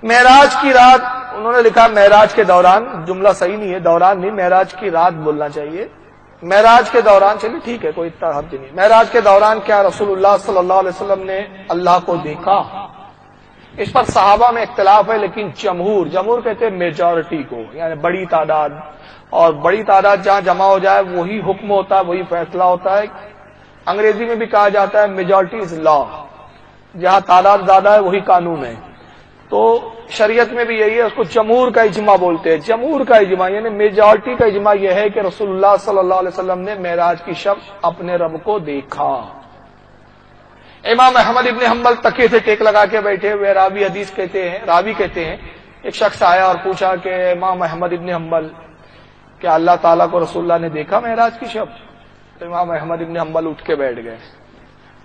معراج کی رات انہوں نے لکھا معراج کے دوران، جملہ صحیح نہیں ہے، دوران نہیں، معراج کی رات بولنا چاہیے۔ معراج کے دوران، چلیے ٹھیک ہے، کوئی اتنا حد نہیں۔ معراج کے دوران کیا رسول اللہ صلی اللہ علیہ وسلم نے اللہ کو دیکھا؟ اس پر صحابہ میں اختلاف ہے، لیکن جمہور کہتے ہیں میجورٹی کو، یعنی بڑی تعداد، اور بڑی تعداد جہاں جمع ہو جائے وہی حکم ہوتا ہے، وہی فیصلہ ہوتا ہے۔ انگریزی میں بھی کہا جاتا ہے میجورٹی از لا، جہاں تعداد زیادہ ہے وہی قانون ہے۔ تو شریعت میں بھی یہی ہے، اس کو جمہور کا اجماع بولتے ہیں۔ جمہور کا اجماع یعنی میجورٹی کا اجماع یہ ہے کہ رسول اللہ صلی اللہ علیہ وسلم نے معراج کی شب اپنے رب کو دیکھا۔ امام احمد ابن حنبل تکیے سے ٹیک لگا کے بیٹھے ہوئے، راوی کہتے ہیں ایک شخص آیا اور پوچھا کہ امام احمد ابن حنبل، کیا اللہ تعالیٰ کو رسول اللہ نے دیکھا معراج کی شب؟ تو امام احمد ابن حنبل اٹھ کے بیٹھ گئے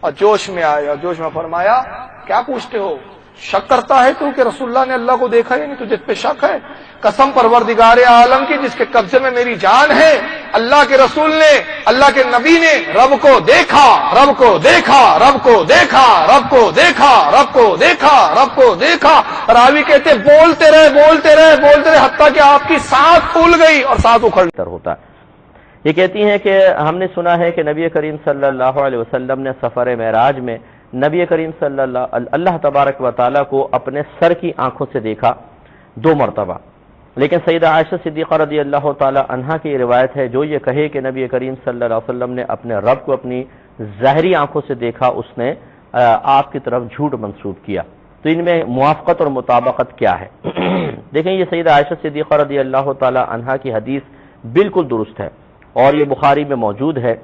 اور جوش میں آئے، اور جوش میں فرمایا کیا پوچھتے ہو؟ شک کرتا ہے تو کہ رسول اللہ نے اللہ کو دیکھا، یعنی تجھے پہ شک ہے؟ قسم پروردگار عالم کی جس کے قبضے میں میری جان ہے، اللہ کے رسول نے، اللہ کے نبی نے رب کو دیکھا، رب کو دیکھا، رب کو دیکھا، رب کو دیکھا، رب کو دیکھا، رب کو دیکھا۔ راوی کہتے بولتے رہے حتیٰ کہ آپ کی سانس پھول گئی اور سانس اکھڑ ہوتا ہے۔ یہ کہتی ہیں کہ ہم نے سنا ہے کہ نبی کریم صلی اللہ علیہ وسلم نے سفر معراج میں نبی کریم صلی اللہ تبارک و تعالیٰ کو اپنے سر کی آنکھوں سے دیکھا 2 مرتبہ، لیکن سیدہ عائشہ صدیقہ رضی اللہ تعالی عنہا کی روایت ہے جو یہ کہے کہ نبی کریم صلی اللہ علیہ وسلم نے اپنے رب کو اپنی ظاہری آنکھوں سے دیکھا، اس نے آپ کی طرف جھوٹ منسوب کیا۔ تو ان میں موافقت اور مطابقت کیا ہے؟ دیکھیں یہ سیدہ عائشہ صدیقہ رضی اللہ تعالی عنہا کی حدیث بالکل درست ہے اور یہ بخاری میں موجود ہے۔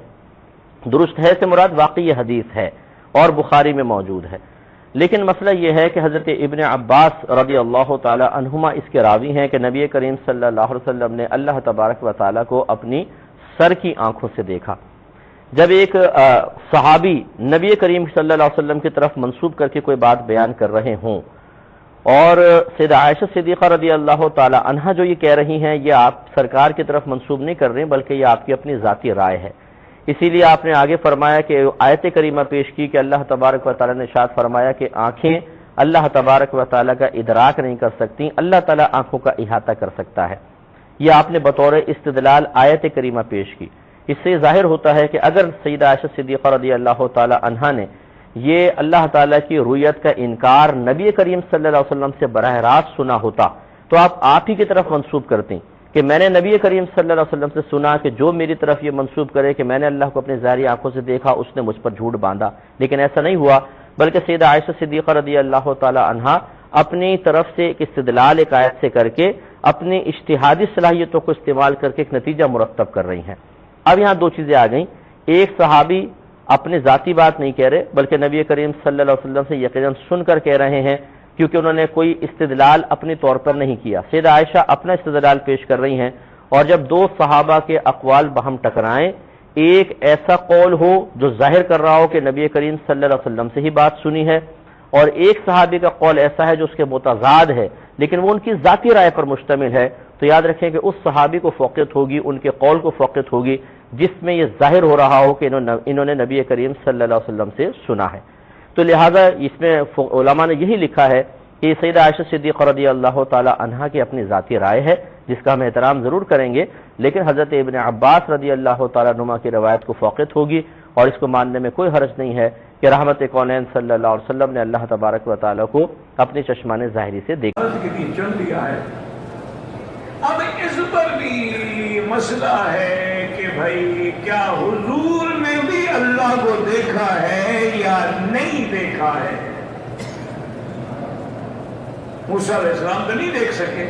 درست ہے سے مراد واقعی یہ حدیث ہے اور بخاری میں موجود ہے، لیکن مسئلہ یہ ہے کہ حضرت ابن عباس رضی اللہ تعالی عنہما اس کے راوی ہیں کہ نبی کریم صلی اللہ علیہ وسلم نے اللہ تبارک و تعالی کو اپنی سر کی آنکھوں سے دیکھا۔ جب ایک صحابی نبی کریم صلی اللہ علیہ وسلم کی طرف منسوب کر کے کوئی بات بیان کر رہے ہوں اور سیدہ عائشہ صدیقہ رضی اللہ تعالی عنہا جو یہ کہہ رہی ہیں یہ آپ سرکار کی طرف منسوب نہیں کر رہے ہیں بلکہ یہ آپ کی اپنی ذاتی رائے ہے، اسی لیے آپ نے آگے فرمایا کہ آیت کریمہ پیش کی کہ اللہ تبارک و تعالی نے ارشاد فرمایا کہ آنکھیں اللہ تبارک و تعالی کا ادراک نہیں کر سکتی، اللہ تعالی آنکھوں کا احاطہ کر سکتا ہے۔ یہ آپ نے بطور استدلال آیت کریمہ پیش کی۔ اس سے ظاہر ہوتا ہے کہ اگر سیدہ عائشہ صدیقہ رضی اللہ تعالی عنہا نے یہ اللہ تعالیٰ کی رؤیت کا انکار نبی کریم صلی اللہ علیہ وسلم سے براہ راست سنا ہوتا تو آپ ہی کی طرف منسوب کرتی کہ میں نے نبی کریم صلی اللہ علیہ وسلم سے سنا کہ جو میری طرف یہ منسوب کرے کہ میں نے اللہ کو اپنی ظاہری آنکھوں سے دیکھا اس نے مجھ پر جھوٹ باندھا، لیکن ایسا نہیں ہوا، بلکہ سیدہ عائشہ صدیقہ رضی اللہ تعالی عنہا اپنی طرف سے ایک استدلال ایک آیت سے کر کے اپنی اجتہادی صلاحیتوں کو استعمال کر کے ایک نتیجہ مرتب کر رہی ہیں۔ اب یہاں 2 چیزیں آ گئیں، ایک صحابی اپنی ذاتی بات نہیں کہہ رہے بلکہ نبی کریم صلی اللہ علیہ وسلم سے یقیناً سن کر کہہ رہے ہیں کیونکہ انہوں نے کوئی استدلال اپنی طور پر نہیں کیا۔ سیدہ عائشہ اپنا استدلال پیش کر رہی ہیں، اور جب 2 صحابہ کے اقوال باہم ٹکرائیں، ایک ایسا قول ہو جو ظاہر کر رہا ہو کہ نبی کریم صلی اللہ علیہ وسلم سے ہی بات سنی ہے، اور ایک صحابی کا قول ایسا ہے جو اس کے متضاد ہے لیکن وہ ان کی ذاتی رائے پر مشتمل ہے، تو یاد رکھیں کہ اس صحابی کو فوقیت ہوگی، ان کے قول کو فوقیت ہوگی جس میں یہ ظاہر ہو رہا ہو کہ انہوں نے نبی کریم صلی اللہ علیہ وسلم سے سنا ہے۔ تو لہذا اس میں علماء نے یہی لکھا ہے کہ سیدہ عائشہ صدیقہ رضی اللہ تعالی عنہا کی اپنی ذاتی رائے ہے جس کا ہم احترام ضرور کریں گے، لیکن حضرت ابن عباس رضی اللہ تعالی عنہما کی روایت کو فوقیت ہوگی اور اس کو ماننے میں کوئی حرج نہیں ہے کہ رحمت کونین صلی اللہ علیہ وسلم نے اللہ تبارک و تعالی کو اپنی چشمان ظاہری سے دیکھا۔ اب اس پر بھی مسئلہ ہے کہ بھائی کیا حضور نے بھی اللہ کو دیکھا ہے یا نہیں دیکھا ہے؟ موسیٰ علیہ السلام تو نہیں دیکھ سکے،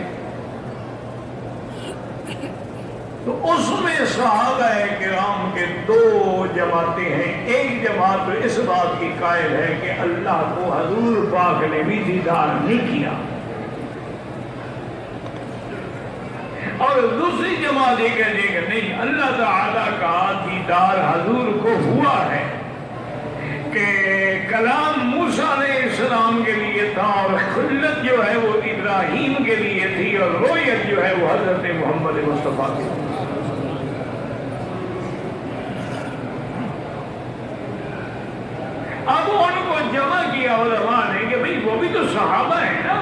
تو اس میں صحابہ کرام کے 2 جماعتیں ہیں۔ ایک جماعت تو اس بات کی قائل ہے کہ اللہ کو حضور پاک نے بھی دیدار نہیں کیا، اور دوسری جماعت یہ کہتے ہیں کہ نہیں، اللہ تعالیٰ کا دیدار حضور کو ہوا ہے کہ کلام موسیٰ علیہ السلام کے لیے تھا اور خلت جو ہے وہ ابراہیم کے لیے تھی اور رؤیت جو ہے وہ حضرت محمد مصطفیٰ کی۔ اب ان کو جمع کیا علماء نے کہ بھئی وہ بھی تو صحابہ ہیں نا،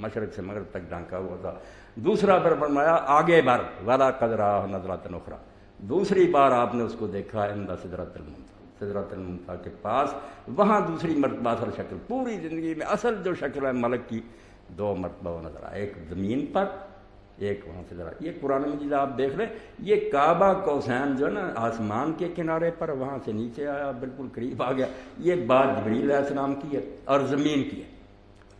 مشرق سے مغرب تک ڈھانکا ہوا تھا. دوسرا پر فرمایا آگے بڑھ ولا قدرا نظرۃ اخری، دوسری بار آپ نے اس کو دیکھا عند سدرۃ المنتہا، سدرۃ المنتہا کے پاس، وہاں دوسری مرتبہ اصل شکل، پوری زندگی میں اصل جو شکل ہے ملک کی 2 مرتبہ وہ نظر آیا، ایک زمین پر ایک وہاں سے ذرا. یہ قرآن مجید آپ دیکھ لیں، یہ کعبہ قوسین جو ہے نا آسمان کے کنارے پر وہاں سے نیچے آیا، بالکل قریب آ گیا. یہ بات جبریل علیہ السلام کی ہے اور زمین کی ہے.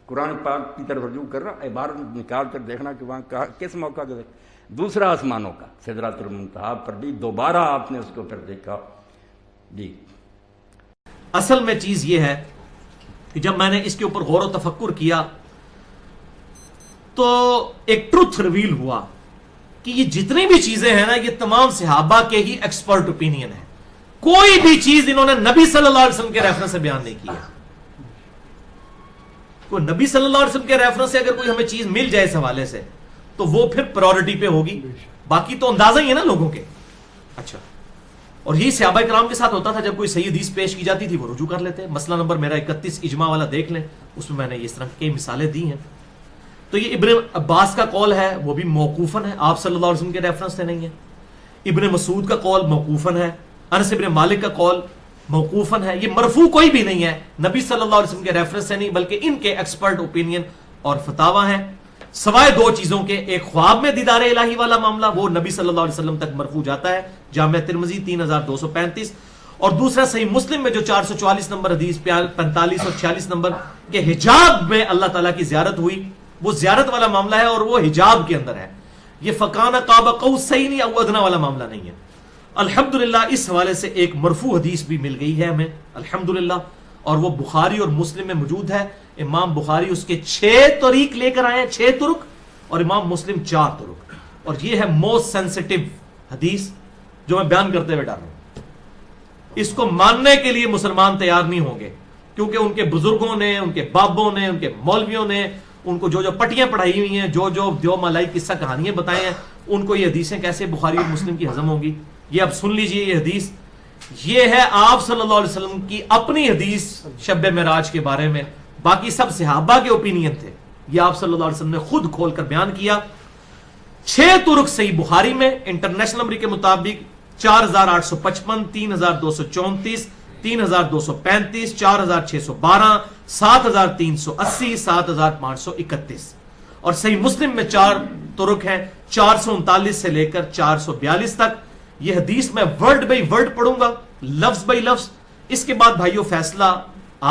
قرآن پاک کی طرف رجوع کر رہا، عبارت نکال کر دیکھنا کہ وہاں کس موقع کا. دوسرا آسمانوں کا سدرۃ المنتہا پر بھی دوبارہ آپ نے اس کو پھر دیکھا. جی اصل میں چیز یہ ہے کہ جب میں نے اس کے اوپر غور و تفکر کیا تو ایک ٹروتھ ریویل ہوا کہ یہ جتنی بھی چیزیں ہیں نا یہ تمام صحابہ کے ہی ایکسپرٹ اوپینین ہے. کوئی بھی چیز انہوں نے نبی صلی اللہ علیہ وسلم کے ریفرنس سے بیان نہیں کی ہے. کوئی نبی صلی اللہ علیہ وسلم کے ریفرنس سے اگر کوئی ہمیں چیز مل جائے اس حوالے سے تو وہ پھر پرائورٹی پہ ہوگی، باقی تو اندازہ ہی ہے نا لوگوں کے. اچھا، اور یہی صحابہ کرام کے ساتھ ہوتا تھا، جب کوئی صحیح حدیث پیش کی جاتی تھی وہ رجوع کر لیتے. مسئلہ نمبر میرا 31 اجماع والا دیکھ لیں، اس میں نے اس طرح کی مثالیں دی ہیں. تو یہ ابن عباس کا قول ہے، وہ بھی موقوفاً ہے، آپ صلی اللہ علیہ وسلم کے ریفرنس سے نہیں ہے. ابن مسعود کا قول موقوفاً ہے، انس ابن مالک کا قول موقوفاً ہے. یہ مرفوع کوئی بھی نہیں ہے، نبی صلی اللہ علیہ وسلم کے ریفرنس سے نہیں، بلکہ ان کے ایکسپرٹ اوپینین اور فتاوا ہیں. سوائے 2 چیزوں کے، ایک خواب میں دیدار الہی والا معاملہ، وہ نبی صلی اللہ علیہ وسلم تک مرفوع جاتا ہے، جامع ترمذی 3235، اور دوسرا صحیح مسلم میں جو 444 نمبر حدیث 45 اور 46 نمبر کے حجاب میں اللہ تعالیٰ کی زیارت ہوئی، وہ زیارت والا معاملہ ہے اور وہ حجاب کے اندر ہے. یہ فکان قاب قوسین او ادنی والا معاملہ نہیں ہے. الحمدللہ اس حوالے سے ایک مرفوع حدیث بھی مل گئی ہے ہمیں الحمدللہ، اور وہ بخاری اور مسلم میں موجود ہے. امام بخاری اس کے 6 طریق لے کر آئے ہیں، 6 طرق، اور امام مسلم 4 طرق. اور یہ ہے موسٹ سینسٹیو حدیث جو میں بیان کرتے ہوئے ڈال رہا ہوں. اس کو ماننے کے لیے مسلمان تیار نہیں ہوں گے، کیونکہ ان کے بزرگوں نے، ان کے بابوں نے، ان کے مولویوں نے ان کو جو پٹیاں پڑھائی ہوئی ہیں، جو مالائی قصہ کہانیاں بتائے ہیں، ان کو یہ حدیثیں کیسے بخاری اور مسلم کی ہضم ہوں گی. یہ اب سن لیجئے، یہ حدیث یہ ہے آپ صلی اللہ علیہ وسلم کی اپنی حدیث شب معراج کے بارے میں. باقی سب صحابہ کے اوپینین تھے، یہ آپ صلی اللہ علیہ وسلم نے خود کھول کر بیان کیا. 6 طرق صحیح بخاری میں انٹرنیشنل نمبر کے مطابق 4855، 3234، 3235، 4612، 7380، 7531. اور صحیح مسلم میں 4 طرق ہیں، 439 سے لے کر 442 تک. یہ حدیث میں ورڈ بائی ورڈ پڑھوں گا، لفظ بائی لفظ. اس کے بعد بھائیو فیصلہ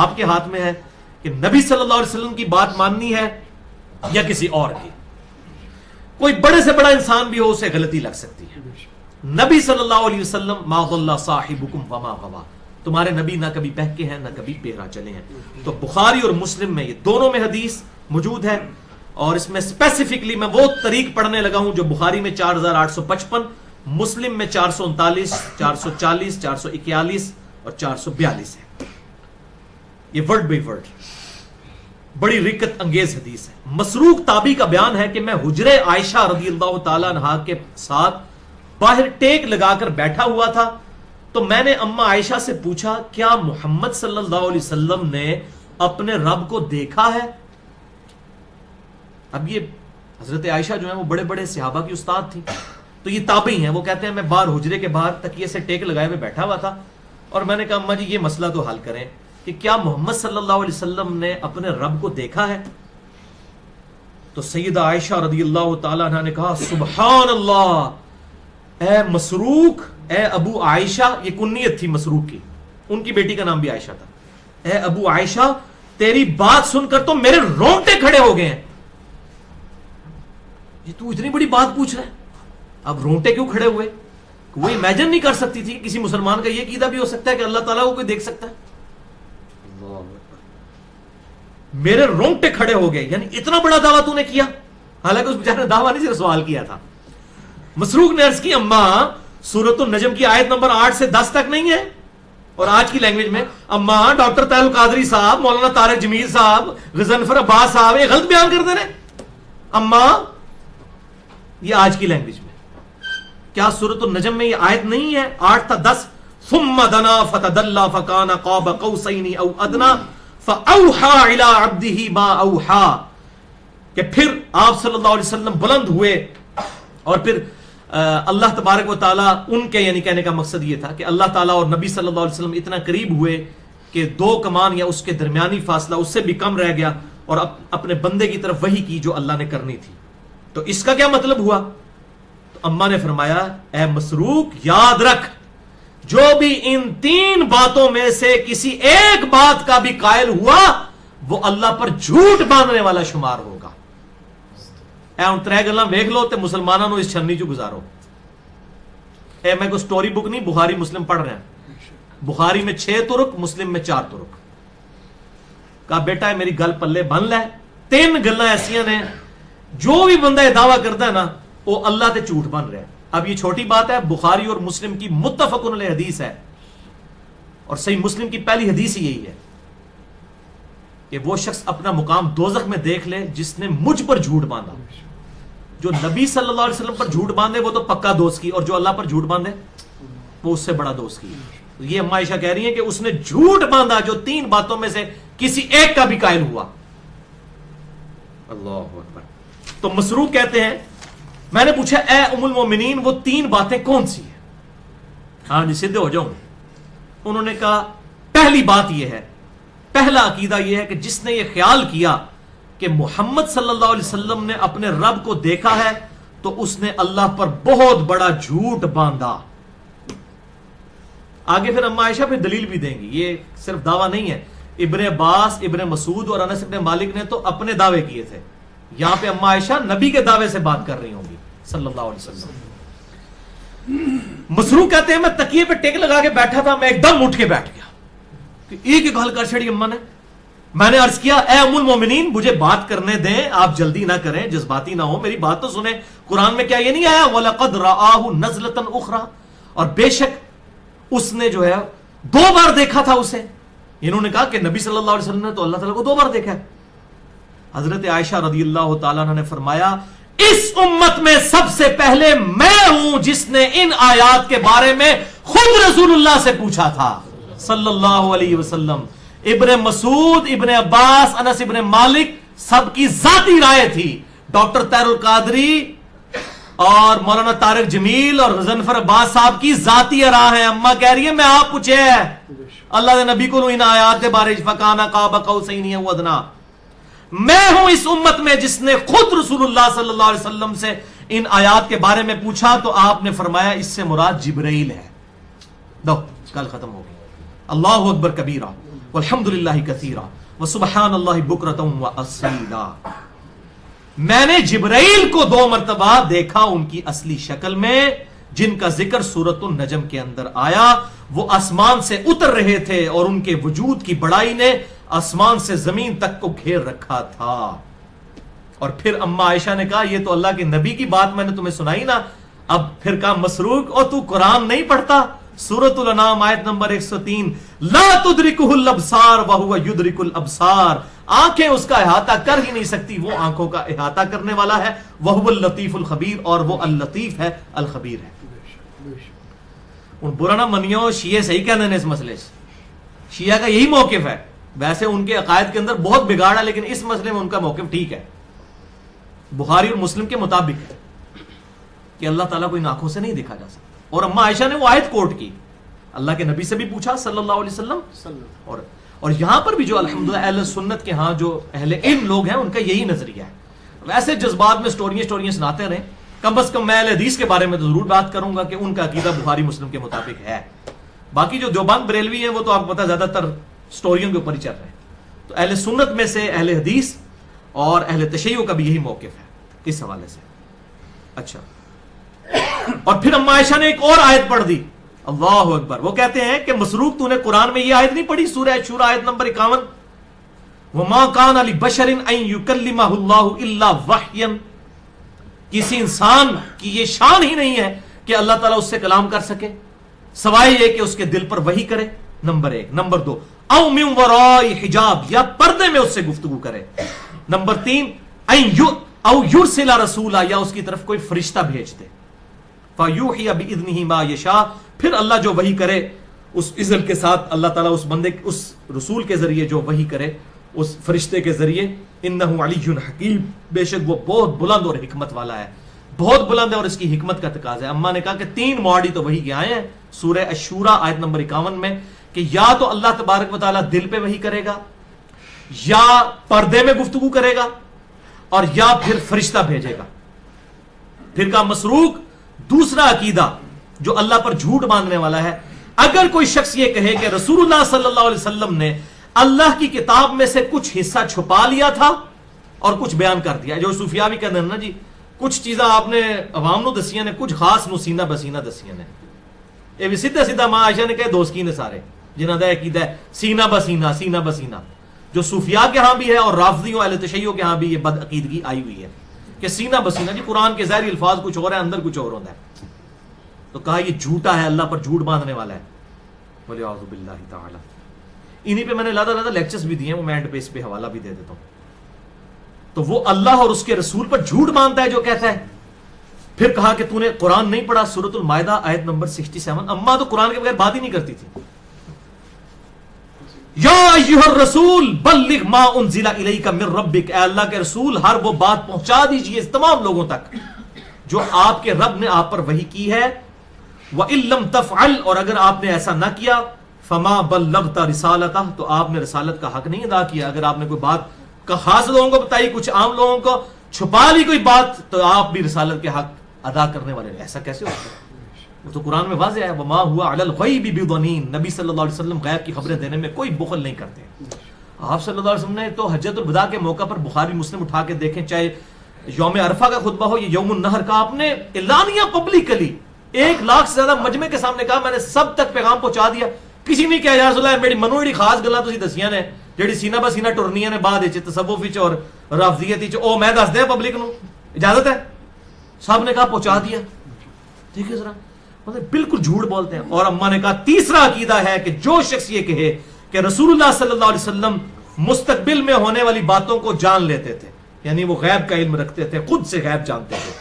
آپ کے ہاتھ میں ہے کہ نبی صلی اللہ علیہ وسلم کی بات ماننی ہے یا کسی اور کی. کوئی بڑے سے بڑا انسان بھی ہو، اسے غلطی لگ سکتی ہے. نبی صلی اللہ علیہ وسلم ما ضل صاحبکم وما غوا، تمہارے نبی نہ کبھی بہکے ہیں نہ کبھی بہرا چلے ہیں. تو بخاری اور مسلم میں یہ دونوں میں حدیث موجود ہے. اور اس میں اسپیسیفکلی میں وہ طریق پڑھنے لگا ہوں جو بخاری میں 4855، مسلم میں 439، 440، 441 اور 442 ہے. یہ ورڈ بائی ورڈ بڑی رکت انگیز حدیث ہے. مسروق تابی کا بیان ہے کہ میں حجرے عائشہ رضی اللہ تعالیٰ عنہا کے ساتھ باہر ٹیک لگا کر بیٹھا ہوا تھا، تو میں نے اما عائشہ سے پوچھا کیا محمد صلی اللہ علیہ وسلم نے اپنے رب کو دیکھا ہے؟ اب یہ حضرت عائشہ جو ہیں وہ بڑے بڑے صحابہ کی استاد تھی، تو یہ تابعی ہیں. وہ کہتے ہیں میں باہر حجرے کے باہر تکیے سے ٹیک لگائے ہوئے بیٹھا ہوا تھا، اور میں نے کہا اما جی یہ مسئلہ تو حل کریں کہ کیا محمد صلی اللہ علیہ وسلم نے اپنے رب کو دیکھا ہے؟ تو سیدہ عائشہ رضی اللہ تعالیٰ عنہ نے کہا سبحان اللہ، اے مسروق، اے ابو عائشہ، یہ کنیت تھی مسروق کی، ان کی بیٹی کا نام بھی عائشہ تھا. اے ابو عائشہ، تیری بات سن کر تو میرے رونگٹے کھڑے ہو گئے ہیں. یہ تو اتنی بڑی بات پوچھ رہے ہیں، اب رونگٹے کیوں کھڑے ہوئے؟ وہ امیجن نہیں کر سکتی تھی کسی مسلمان کا یہ عقیدہ بھی ہو سکتا ہے کہ اللہ تعالیٰ کو کوئی دیکھ سکتا ہے. میرے رونگٹے کھڑے ہو گئے، یعنی اتنا بڑا دعویٰ تو نے کیا. حالانکہ اس بیچارے نے دعویٰ نہیں، صرف سوال کیا تھا. مسروق نے عرض کی اماں سورۃ النجم کی آیت نمبر 8 سے 10 تک نہیں ہے، اور آج کی لینگویج میں اماں ڈاکٹر طاہر القادری صاحب، مولانا طارق جمیل صاحب، غضنفر عباس صاحب یہ غلط بیان کر دے رہے. اماں یہ آج کی لینگویج میں کیا سورۃ النجم میں یہ آیت نہیں ہے 8 تا 10؟ ثم دنا فتدلى فكان قاب قوسين او ادنى فاوحى الى عبده ما اوحى. کہ پھر آپ صلی اللہ علیہ وسلم بلند ہوئے اور پھر اللہ تبارک و تعالیٰ ان کے یعنی کہنے کا مقصد یہ تھا کہ اللہ تعالیٰ اور نبی صلی اللہ علیہ وسلم اتنا قریب ہوئے کہ 2 کمان یا اس کے درمیانی فاصلہ اس سے بھی کم رہ گیا اور اپنے بندے کی طرف وحی کی جو اللہ نے کرنی تھی. تو اس کا کیا مطلب ہوا؟ تو اماں نے فرمایا اے مسروق یاد رکھ جو بھی ان 3 باتوں میں سے کسی ایک بات کا بھی قائل ہوا وہ اللہ پر جھوٹ باندھنے والا شمار ہوگا. اے ان 3 گلاں ویکھ لو تے مسلمانوں اس چھنی چ گزارو. اے میں کوئی سٹوری بک نہیں بخاری مسلم پڑھ رہے ہیں. بخاری میں 6 طرق مسلم میں 4 طرق. کہا بیٹا میری گل پلے بن لے 3 گلاں ایسیاں نے جو بھی بندہ یہ دعویٰ کرتا ہے نا وہ اللہ تے جھوٹ بن رہا ہے. اب یہ چھوٹی بات ہے بخاری اور مسلم کی متفق علیہ حدیث ہے اور صحیح مسلم کی پہلی حدیث ہی یہی ہے کہ وہ شخص اپنا مقام دوزخ میں دیکھ لے جس نے مجھ پر جھوٹ باندھا. جو نبی صلی اللہ علیہ وسلم پر جھوٹ باندھے وہ تو پکا دوست کی اور جو اللہ پر جھوٹ باندھے وہ اس سے بڑا دوست کی. یہ اما عائشہ کہہ رہی ہیں کہ اس نے جھوٹ باندھا جو 3 باتوں میں سے کسی ایک کا بھی قائل ہوا. اللہ اکبر. تو مسروق کہتے ہیں میں نے پوچھا اے ام المومنین وہ 3 باتیں کون سی ہیں؟ ہاں جی سیدھے ہو جاؤں. انہوں نے کہا پہلی بات یہ ہے پہلا عقیدہ یہ ہے کہ جس نے یہ خیال کیا کہ محمد صلی اللہ علیہ وسلم نے اپنے رب کو دیکھا ہے تو اس نے اللہ پر بہت بڑا جھوٹ باندھا. آگے پھر اما عائشہ پھر دلیل بھی دیں گی. یہ صرف دعویٰ نہیں ہے. ابن عباس ابن مسعود اور انس ابن مالک نے تو اپنے دعوے کیے تھے. یہاں پہ اما عائشہ نبی کے دعوے سے بات کر رہی ہوں گی صلی اللہ علیہ وسلم. مسروق کہتے ہیں میں تکیے پہ ٹیک لگا کے بیٹھا تھا میں ایک دم اٹھ کے بیٹھ گیا کہ ایک گل کر چھڑی اما نے. میں نے عرض کیا اے ام المومنین مجھے بات کرنے دیں آپ جلدی نہ کریں جذباتی نہ ہو میری بات تو سنیں. قرآن میں کیا یہ نہیں آیا وَلَقَدْ رَآهُ نَزْلَةً أُخْرَى اور بے شک اس نے جو ہے 2 بار دیکھا تھا اسے. انہوں نے کہا کہ نبی صلی اللہ علیہ وسلم نے تو اللہ تعالیٰ کو 2 بار دیکھا ہے. حضرت عائشہ رضی اللہ تعالیٰ عنہ نے فرمایا اس امت میں سب سے پہلے میں ہوں جس نے ان آیات کے بارے میں خود رسول اللہ سے پوچھا تھا صلی اللہ علیہ وسلم. ابن مسعود ابن عباس انس ابن مالک سب کی ذاتی رائے تھی. ڈاکٹر طاہر القادری اور مولانا طارق جمیل اور غضنفر عباس صاحب کی ذاتی رائے ہے. اما کہہ رہی ہے میں آپ پوچھے اللہ دے نبی کو ان آیات کے بارے فکانا قاب قوسین او ادنا. میں ہوں اس امت میں جس نے خود رسول اللہ صلی اللہ علیہ وسلم سے ان آیات کے بارے میں پوچھا تو آپ نے فرمایا اس سے مراد جبرائیل ہے. دو کل ختم ہو گئی. اللہ اکبر کبیرہ والحمدللہ کثیرہ وسبحان اللہ بکرۃ واصیلا. میں نے جبرائیل کو 2 مرتبہ دیکھا ان کی اصلی شکل میں جن کا ذکر سورۃ النجم کے اندر آیا. وہ آسمان سے اتر رہے تھے اور ان کے وجود کی بڑائی نے آسمان سے زمین تک کو گھیر رکھا تھا. اور پھر اما عائشہ نے کہا یہ تو اللہ کے نبی کی بات میں نے تمہیں سنائی نا. اب پھر کہا مسروق اور تو قرآن نہیں پڑھتا. سورۃ الانعام آیت نمبر 103 لا تدرکہ الابصار وہو یدرک الابصار. آنکھیں اس کا احاطہ کر ہی نہیں سکتی وہ آنکھوں کا احاطہ کرنے والا ہے. وہو اللطیف الخبیر اور وہ اللطیف ہے الخبیر ہے. ان برا نہ منیو شیعہ صحیح کہتے ہیں اس مسئلے سے. شیعہ کا یہی موقف ہے. ویسے ان کے عقائد کے اندر بہت بگاڑ ہے لیکن اس مسئلے میں ان کا موقف ٹھیک ہے. بخاری اور مسلم کے مطابق ہے کہ اللہ تعالیٰ کو ان آنکھوں سے نہیں دیکھا جا سکتا. اور اما عائشہ نے وہ آیت کوٹ کی اللہ کے نبی سے بھی پوچھا صلی اللہ علیہ وسلم. اور یہاں پر بھی جو الحمدللہ اہل سنت کے ہاں جو اہل علم لوگ ہیں ان کا یہی نظریہ ہے. ویسے جذبات میں سٹوریاں سناتے رہیں. کم از کم میں اہل حدیث کے بارے میں تو ضرور بات کروں گا کہ ان کا عقیدہ بخاری مسلم کے مطابق ہے. باقی جو دیوبند بریلوی ہیں وہ تو آپ کو پتا زیادہ تر سٹوریوں کے اوپر ہی چل رہے ہیں. تو اہل سنت میں سے اہل حدیث اور اہل تشیع کا بھی یہی موقف ہے اس حوالے سے. اچھا اور پھر اما عائشہ نے ایک اور آیت پڑھ دی. اللہ اکبر. وہ کہتے ہیں کہ مسروق تو نے قرآن میں یہ آیت نہیں پڑھی سورہ شورى آیت نمبر 51 وما كان لبشر ان يكلمه الله الا وحيا. کسی انسان کی یہ شان ہی نہیں ہے کہ اللہ تعالیٰ اس سے کلام کر سکے سوائے یہ کہ اس کے دل پر وحی کرے. نمبر 1. نمبر 2 او من وراء حجاب یا پردے میں اس سے گفتگو کرے. نمبر 3 او یرسل رسولا یا اس کی طرف کوئی فرشتہ بھیج دے. فیوحی باذنہ ما یشاء پھر اللہ جو وحی کرے اس اذن کے ساتھ اللہ تعالیٰ اس بندے اس رسول کے ذریعے جو وحی کرے اس فرشتے کے ذریعے انہ علی حکیم، بے شک وہ بہت بلند اور حکمت والا ہے، بہت بلند ہے اور اس کی حکمت کا تقاضا ہے۔ اماں نے کہا کہ 3 معاڑی تو وحی کے آئے ہیں سورہ الشورى آیت نمبر 51 میں کہ یا تو اللہ تبارک و تعالیٰ دل پہ وحی کرے گا، یا پردے میں گفتگو کرے گا، اور یا پھر فرشتہ بھیجے گا۔ پھر کا مسروق دوسرا عقیدہ جو اللہ پر جھوٹ باندھنے والا ہے، اگر کوئی شخص یہ کہے کہ رسول اللہ صلی اللہ علیہ وسلم نے اللہ کی کتاب میں سے کچھ حصہ چھپا لیا تھا اور کچھ بیان کر دیا، جو صوفیاء بھی کہتے ہیں نا جی کچھ چیزاں آپ نے عوام نو دسیاں نے، کچھ خاص نو سینہ بسینہ دسیاں نے، یہ بھی سیدھا سیدھا ماں عائشہ نے کہے دوسکی نے سارے جنہاں دا عقیدہ ہے سینہ بسینہ سینہ بسینہ، جو صوفیاء کے ہاں بھی ہے اور رافضیوں اہل تشیع کے ہاں بھی یہ بد عقیدگی آئی ہوئی ہے کہ سینہ بسینہ جی قرآن کے ظاہری الفاظ کچھ اور ہے اندر کچھ اور ہوتا ہے، تو کہا یہ جھوٹا ہے، اللہ پر جھوٹ باندھنے والا ہے، وَلِعَوْذُ بِاللَّهِ تَعَالَى۔ انہی پہ میں نے لادہ لیکچرز بھی دیے ہیں، وہ میں اینڈ پہ اس پہ حوالہ بھی دے دیتا ہوں۔ تو وہ اللہ اور اس کے رسول پر جھوٹ باندھتا ہے جو کہتا ہے۔ پھر کہا کہ تو نے قرآن نہیں پڑھا، سورۃ المائدہ آیت نمبر 67۔ اماں تو قرآن کے بغیر بات ہی نہیں کرتی تھی۔ یا ایھا الرسول بلغ ما انزل الیک من ربک، اے اللہ کے رسول ہر وہ بات پہنچا دیجئے تمام لوگوں تک جو آپ کے رب نے آپ پر وحی کی ہے۔ وَإِن لَّمْ تَفْعَلْ، اور اگر آپ نے ایسا نہ کیا، فَمَا بَلَّغْتَ رِسَالَتَهُ، تو آپ نے رسالت کا حق نہیں ادا کیا۔ اگر آپ نے کوئی بات کا خاص لوگوں کو بتائی، کچھ عام لوگوں کو چھپا لی کوئی بات، تو آپ بھی رسالت کے حق ادا کرنے والے ہیں۔ ایسا کیسے ہوتا ہے؟ وہ تو قرآن میں واضح ہے، وَمَا هُوَ عَلَى الْغَيْبِ بِضَنِينٍ، نبی صلی اللہ علیہ وسلم غیب کی خبریں دینے میں کوئی بخل نہیں کرتے۔ آپ صلی اللہ علیہ وسلم نے تو حجۃ الوداع کے موقع پر بخاری مسلم اٹھا کے دیکھیں، چاہے یوم عرفہ کا خطبہ ہو یا یوم النحر کا، آپ نے اعلانیہ پبلکلی 1 لاکھ سے زیادہ مجمع کے سامنے کہا میں نے سب تک پیغام پہنچا دیا۔ کسی نے کہا یا رسول اللہ میری منو جڑی خاص گلاں تسی دسیاں نے جڑی سینہ بسینہ ٹرنیاں نے بعد وچ تصوف وچ اور رافضیت وچ، او میں دس دے پبلک نو، اجازت ہے؟ سب نے کہا پہنچا دیا۔ ٹھیک ہے ذرا مطلب بالکل جھوٹ بولتے ہیں۔ اور اماں نے کہا تیسرا عقیدہ ہے کہ جو شخص یہ کہے کہ رسول اللہ صلی اللہ علیہ وسلم مستقبل میں ہونے والی باتوں کو جان لیتے تھے، یعنی وہ غیب کا علم رکھتے تھے، خود سے غیب جانتے تھے،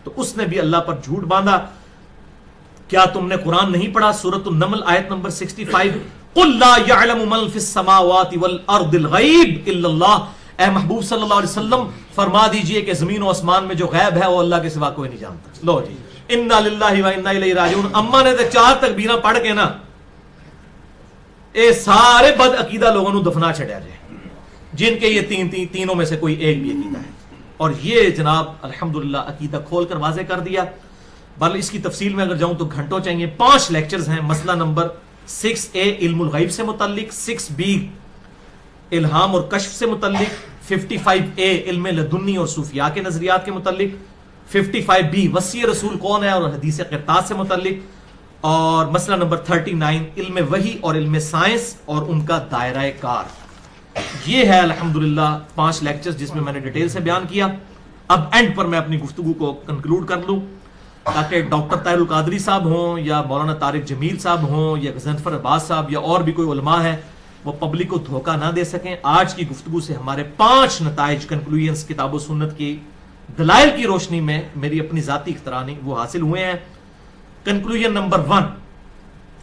تو اس نے بھی اللہ پر جھوٹ باندھا۔ کیا تم نے قرآن نہیں پڑھا؟ سورۃ النمل آیت نمبر 65، قُلْ لَا يَعْلَمُ مَن فِي السَّمَاوَاتِ وَالْأَرْضِ الْغَيْبِ إِلَّا اللَّهُ، اے محبوب صلی اللہ علیہ وسلم فرما دیجئے کہ زمین و آسمان میں جو غیب ہے وہ اللہ کے سوا کوئی نہیں جانتا۔ لو جی، اِنَّا لِلَّهِ وَإِنَّا إِلَيْهِ راجعون۔ اماں نے تو 4 تکبیراں پڑھ کے نا اے سارے بد عقیدہ لوگوں نے دفنا چھڑیا جائے جن کے یہ تینوں میں سے کوئی ایک بھی عقیدہ ہے۔ اور یہ جناب الحمدللہ عقیدہ کھول کر واضح کر دیا۔ بل اس کی تفصیل میں اگر جاؤں تو گھنٹوں چاہیے۔ 5 لیکچرز ہیں۔ مسئلہ نمبر 6A علم الغیب سے متعلق، 6B الہام اور کشف سے متعلق، 55A علم لدنی اور صوفیاء کے نظریات کے متعلق، 55B وصی رسول کون ہے اور حدیث قرطاس سے متعلق، اور مسئلہ نمبر 39 علم وحی اور علم سائنس اور ان کا دائرہ کار۔ یہ ہے الحمدللہ 5 لیکچرز جس میں میں نے ڈیٹیل سے بیان کیا۔ اب اینڈ پر میں اپنی گفتگو کو کنکلوڈ کر لوں تاکہ ڈاکٹر طاہر القادری صاحب ہوں یا مولانا طارق جمیل صاحب ہوں یا غضنفر عباس صاحب یا اور بھی کوئی علماء ہے وہ پبلک کو دھوکہ نہ دے سکیں۔ آج کی گفتگو سے ہمارے 5 نتائج کنکلوژنز کتاب و سنت کی دلائل کی روشنی میں میری اپنی ذاتی اختراع وہ حاصل ہوئے ہیں۔ کنکلوژن نمبر 1،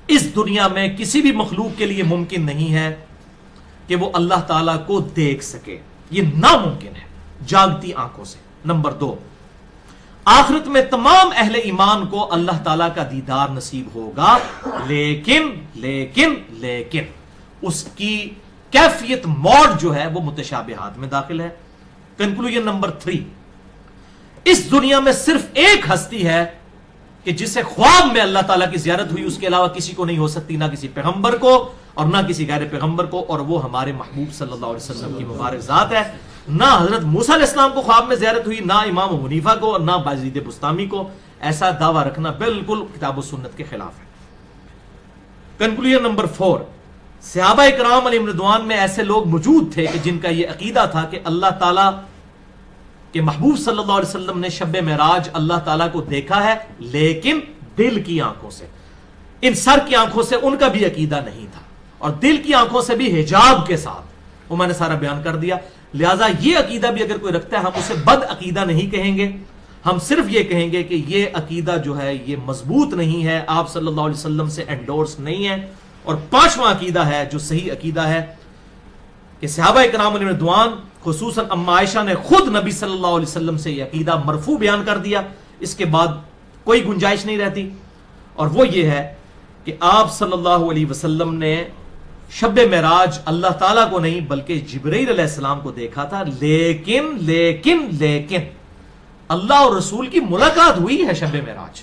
اس دنیا میں کسی بھی مخلوق کے لیے ممکن نہیں ہے کہ وہ اللہ تعالیٰ کو دیکھ سکے، یہ ناممکن ہے جاگتی آنکھوں سے۔ نمبر 2، آخرت میں تمام اہل ایمان کو اللہ تعالیٰ کا دیدار نصیب ہوگا، لیکن اس کی کیفیت موڈ جو ہے وہ متشابہات میں داخل ہے۔ کنکلوژن نمبر 3، اس دنیا میں صرف ایک ہستی ہے کہ جسے خواب میں اللہ تعالیٰ کی زیارت ہوئی، اس کے علاوہ کسی کو نہیں ہو سکتی، نہ کسی پیغمبر کو اور نہ کسی غیر پیغمبر کو، اور وہ ہمارے محبوب صلی اللہ علیہ وسلم کی مبارک ذات ہے۔ نہ حضرت موسیٰ علیہ السلام کو خواب میں زیارت ہوئی، نہ امام ابو حنیفہ کو، نہ بازید بستامی کو۔ ایسا دعویٰ رکھنا بالکل کتاب و سنت کے خلاف ہے۔ کنکلوژن نمبر 4، صحابہ اکرام علیہم رضوان میں ایسے لوگ موجود تھے کہ جن کا یہ عقیدہ تھا کہ اللہ تعالیٰ کہ محبوب صلی اللہ علیہ وسلم نے شب معراج اللہ تعالیٰ کو دیکھا ہے، لیکن دل کی آنکھوں سے، ان سر کی آنکھوں سے ان کا بھی عقیدہ نہیں تھا، اور دل کی آنکھوں سے بھی حجاب کے ساتھ، وہ میں نے سارا بیان کر دیا۔ لہٰذا یہ عقیدہ بھی اگر کوئی رکھتا ہے ہم اسے بد عقیدہ نہیں کہیں گے، ہم صرف یہ کہیں گے کہ یہ عقیدہ جو ہے یہ مضبوط نہیں ہے، آپ صلی اللہ علیہ وسلم سے انڈورس نہیں ہے۔ اور 5واں عقیدہ ہے جو صحیح عقیدہ ہے کہ صحابہ کرام علیہ رضوان خصوصاً اما عائشہ نے خود نبی صلی اللہ علیہ وسلم سے یہ عقیدہ مرفوع بیان کر دیا، اس کے بعد کوئی گنجائش نہیں رہتی، اور وہ یہ ہے کہ آپ صلی اللہ علیہ وسلم نے شب معراج اللہ تعالیٰ کو نہیں بلکہ جبرائیل علیہ السلام کو دیکھا تھا، لیکن اللہ اور رسول کی ملاقات ہوئی ہے شب معراج،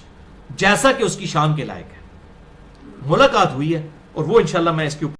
جیسا کہ اس کی شان کے لائق ہے، ملاقات ہوئی ہے، اور وہ انشاءاللہ میں اس کے اوپر